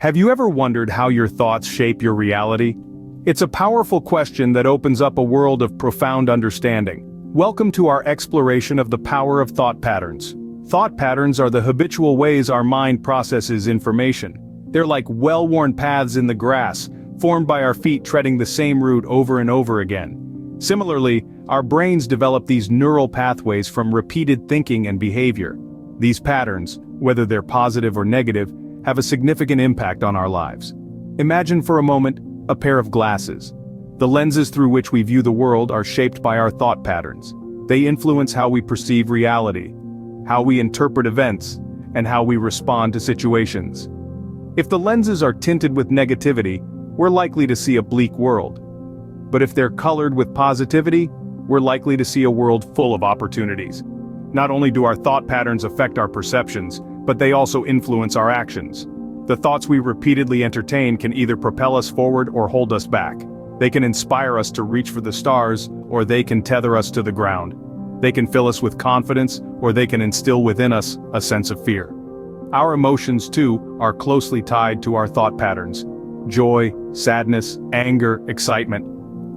Have you ever wondered how your thoughts shape your reality? It's a powerful question that opens up a world of profound understanding. Welcome to our exploration of the power of thought patterns. Thought patterns are the habitual ways our mind processes information. They're like well-worn paths in the grass, formed by our feet treading the same route over and over again. Similarly, our brains develop these neural pathways from repeated thinking and behavior. These patterns, whether they're positive or negative, have a significant impact on our lives. Imagine for a moment a pair of glasses. The lenses through which we view the world are shaped by our thought patterns. They influence how we perceive reality, how we interpret events, and how we respond to situations. If the lenses are tinted with negativity, we're likely to see a bleak world. But if they're colored with positivity, we're likely to see a world full of opportunities. Not only do our thought patterns affect our perceptions, but they also influence our actions. The thoughts we repeatedly entertain can either propel us forward or hold us back. They can inspire us to reach for the stars, or they can tether us to the ground. They can fill us with confidence, or they can instill within us a sense of fear. Our emotions, too, are closely tied to our thought patterns. Joy, sadness, anger, excitement.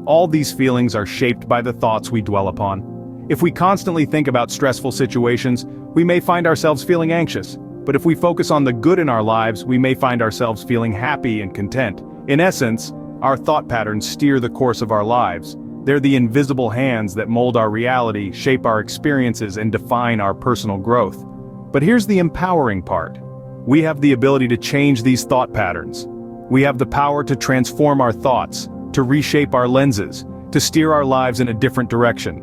All these feelings are shaped by the thoughts we dwell upon. If we constantly think about stressful situations, we may find ourselves feeling anxious. But if we focus on the good in our lives, we may find ourselves feeling happy and content. In essence, our thought patterns steer the course of our lives. They're the invisible hands that mold our reality, shape our experiences, and define our personal growth. But here's the empowering part. We have the ability to change these thought patterns. We have the power to transform our thoughts, to reshape our lenses, to steer our lives in a different direction.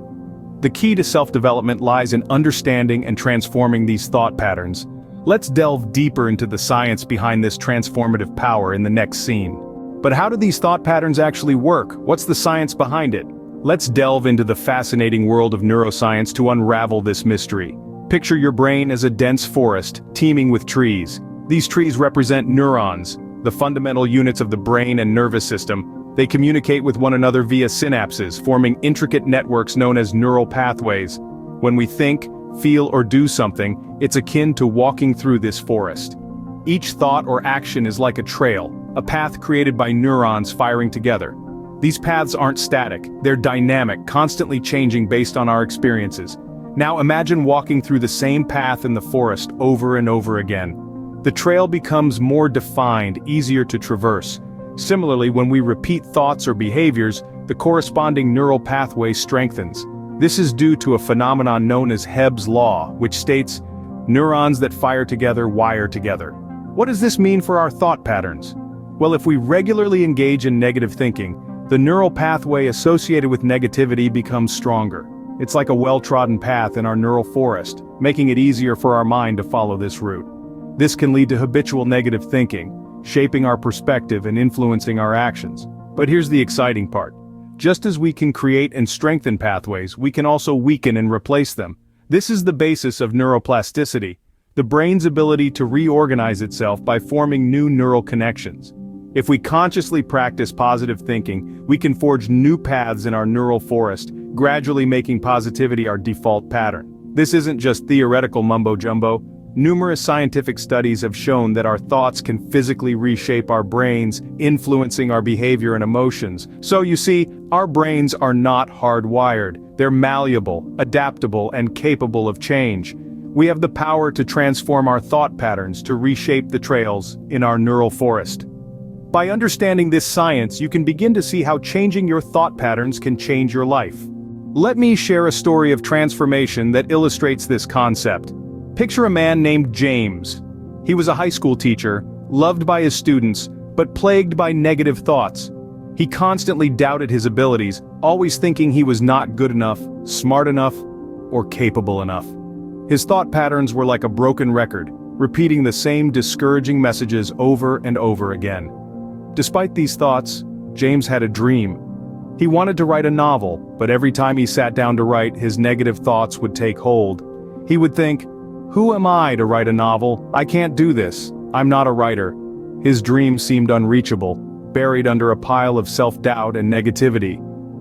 The key to self-development lies in understanding and transforming these thought patterns. Let's delve deeper into the science behind this transformative power in the next scene. But how do these thought patterns actually work? What's the science behind it? Let's delve into the fascinating world of neuroscience to unravel this mystery. Picture your brain as a dense forest, teeming with trees. These trees represent neurons, the fundamental units of the brain and nervous system. They communicate with one another via synapses, forming intricate networks known as neural pathways. When we think, feel, or do something, it's akin to walking through this forest. Each thought or action is like a trail, a path created by neurons firing together. These paths aren't static, they're dynamic, constantly changing based on our experiences. Now imagine walking through the same path in the forest over and over again. The trail becomes more defined, easier to traverse. Similarly, when we repeat thoughts or behaviors, the corresponding neural pathway strengthens. This is due to a phenomenon known as Hebb's law, which states, neurons that fire together wire together. What does this mean for our thought patterns? Well, if we regularly engage in negative thinking, the neural pathway associated with negativity becomes stronger. It's like a well-trodden path in our neural forest, making it easier for our mind to follow this route. This can lead to habitual negative thinking, shaping our perspective and influencing our actions. But here's the exciting part. Just as we can create and strengthen pathways, we can also weaken and replace them. This is the basis of neuroplasticity, the brain's ability to reorganize itself by forming new neural connections. If we consciously practice positive thinking, we can forge new paths in our neural forest, gradually making positivity our default pattern. This isn't just theoretical mumbo-jumbo. Numerous scientific studies have shown that our thoughts can physically reshape our brains, influencing our behavior and emotions. So you see, our brains are not hardwired. They're malleable, adaptable, and capable of change. We have the power to transform our thought patterns to reshape the trails in our neural forest. By understanding this science, you can begin to see how changing your thought patterns can change your life. Let me share a story of transformation that illustrates this concept. Picture a man named James. He was a high school teacher, loved by his students, but plagued by negative thoughts. He constantly doubted his abilities, always thinking he was not good enough, smart enough, or capable enough. His thought patterns were like a broken record, repeating the same discouraging messages over and over again. Despite these thoughts, James had a dream. He wanted to write a novel, but every time he sat down to write, his negative thoughts would take hold. He would think, "Who am I to write a novel? I can't do this. I'm not a writer." His dream seemed unreachable, buried under a pile of self-doubt and negativity.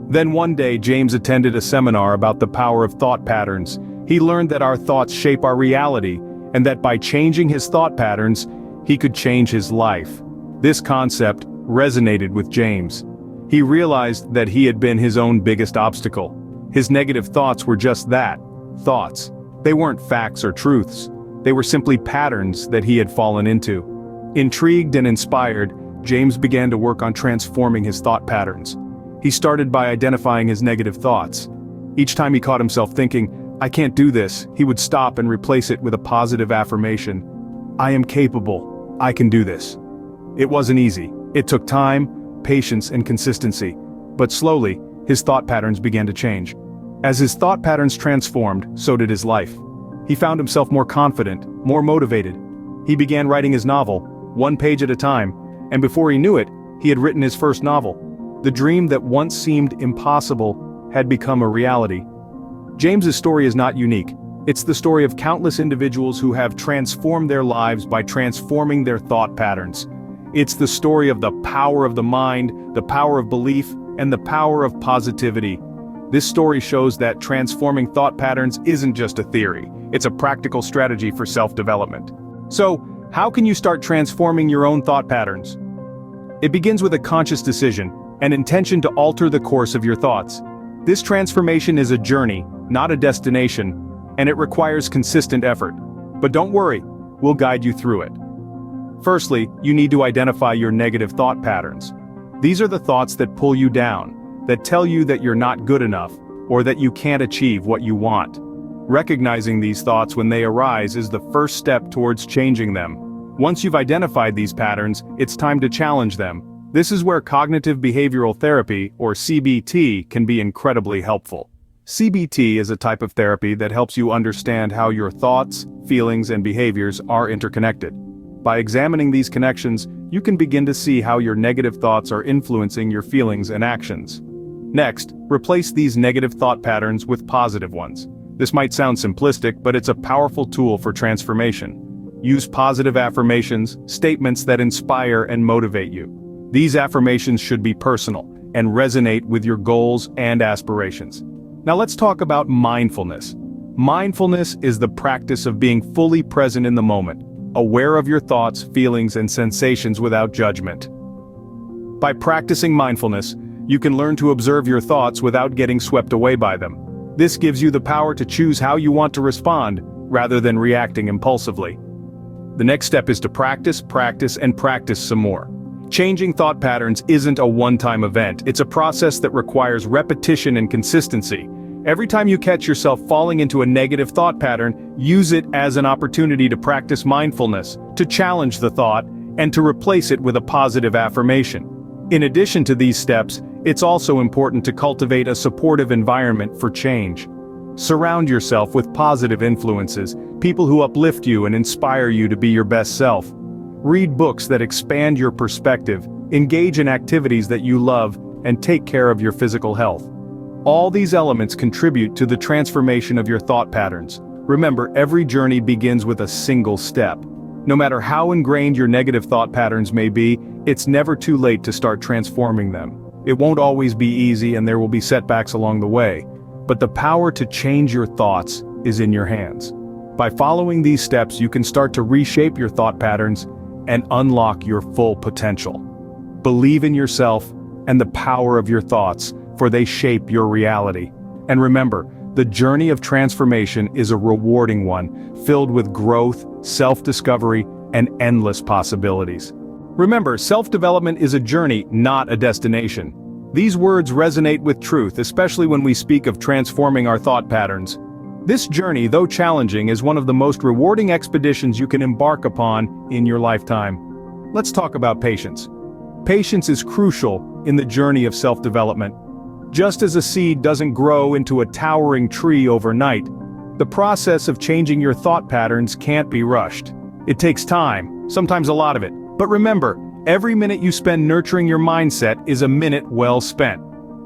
Then one day James attended a seminar about the power of thought patterns. He learned that our thoughts shape our reality, and that by changing his thought patterns, he could change his life. This concept resonated with James. He realized that he had been his own biggest obstacle. His negative thoughts were just that, thoughts. They weren't facts or truths. They were simply patterns that he had fallen into. Intrigued and inspired, James began to work on transforming his thought patterns. He started by identifying his negative thoughts. Each time he caught himself thinking, "I can't do this," he would stop and replace it with a positive affirmation. "I am capable. I can do this." It wasn't easy. It took time, patience, and consistency. But slowly, his thought patterns began to change. As his thought patterns transformed, so did his life. He found himself more confident, more motivated. He began writing his novel, one page at a time, and before he knew it, he had written his first novel. The dream that once seemed impossible had become a reality. James's story is not unique. It's the story of countless individuals who have transformed their lives by transforming their thought patterns. It's the story of the power of the mind, the power of belief, and the power of positivity. This story shows that transforming thought patterns isn't just a theory, it's a practical strategy for self-development. So, how can you start transforming your own thought patterns? It begins with a conscious decision, an intention to alter the course of your thoughts. This transformation is a journey, not a destination, and it requires consistent effort. But don't worry, we'll guide you through it. Firstly, you need to identify your negative thought patterns. These are the thoughts that pull you down, that tell you that you're not good enough, or that you can't achieve what you want. Recognizing these thoughts when they arise is the first step towards changing them. Once you've identified these patterns, it's time to challenge them. This is where cognitive behavioral therapy, or CBT, can be incredibly helpful. CBT is a type of therapy that helps you understand how your thoughts, feelings, and behaviors are interconnected. By examining these connections, you can begin to see how your negative thoughts are influencing your feelings and actions. Next, replace these negative thought patterns with positive ones. This might sound simplistic, but it's a powerful tool for transformation. Use positive affirmations, statements that inspire and motivate you. These affirmations should be personal and resonate with your goals and aspirations. Now let's talk about mindfulness. Mindfulness is the practice of being fully present in the moment, aware of your thoughts, feelings, and sensations without judgment. By practicing mindfulness, you can learn to observe your thoughts without getting swept away by them. This gives you the power to choose how you want to respond, rather than reacting impulsively. The next step is to practice, and practice some more. Changing thought patterns isn't a one-time event, it's a process that requires repetition and consistency. Every time you catch yourself falling into a negative thought pattern, use it as an opportunity to practice mindfulness, to challenge the thought, and to replace it with a positive affirmation. In addition to these steps, it's also important to cultivate a supportive environment for change. Surround yourself with positive influences, people who uplift you and inspire you to be your best self. Read books that expand your perspective, engage in activities that you love, and take care of your physical health. All these elements contribute to the transformation of your thought patterns. Remember, every journey begins with a single step. No matter how ingrained your negative thought patterns may be, it's never too late to start transforming them. It won't always be easy and there will be setbacks along the way, but the power to change your thoughts is in your hands. By following these steps, you can start to reshape your thought patterns and unlock your full potential. Believe in yourself and the power of your thoughts, for they shape your reality. And remember, the journey of transformation is a rewarding one, filled with growth, self-discovery, and endless possibilities. Remember, self-development is a journey, not a destination. These words resonate with truth, especially when we speak of transforming our thought patterns. This journey, though challenging, is one of the most rewarding expeditions you can embark upon in your lifetime. Let's talk about patience. Patience is crucial in the journey of self-development. Just as a seed doesn't grow into a towering tree overnight, the process of changing your thought patterns can't be rushed. It takes time, sometimes a lot of it. But remember, every minute you spend nurturing your mindset is a minute well spent.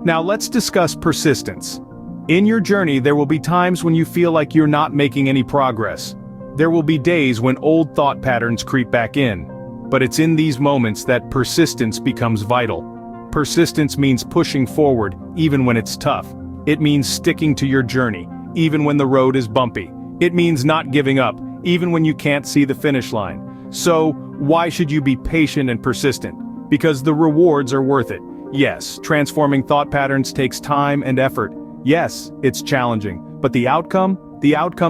Now let's discuss persistence. In your journey, there will be times when you feel like you're not making any progress. There will be days when old thought patterns creep back in. But it's in these moments that persistence becomes vital. Persistence means pushing forward, even when it's tough. It means sticking to your journey, even when the road is bumpy. It means not giving up, even when you can't see the finish line. So, Why should you be patient and persistent? Because the rewards are worth it. Yes, transforming thought patterns takes time and effort. Yes, it's challenging, but the outcome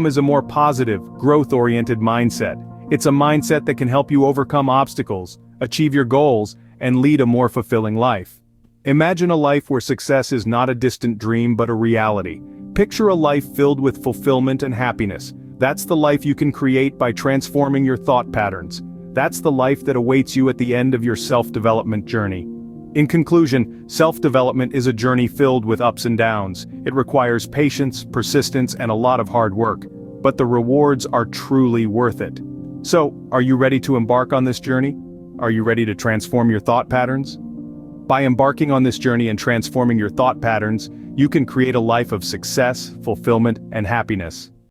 is a more positive, growth-oriented mindset. It's a mindset that can help you overcome obstacles, achieve your goals, and lead a more fulfilling life. Imagine a life where success is not a distant dream but a reality. Picture a life filled with fulfillment and happiness. That's the life you can create by transforming your thought patterns. That's the life that awaits you at the end of your self-development journey. In conclusion, self-development is a journey filled with ups and downs. It requires patience, persistence, and a lot of hard work. But the rewards are truly worth it. So, are you ready to embark on this journey? Are you ready to transform your thought patterns? By embarking on this journey and transforming your thought patterns, you can create a life of success, fulfillment, and happiness.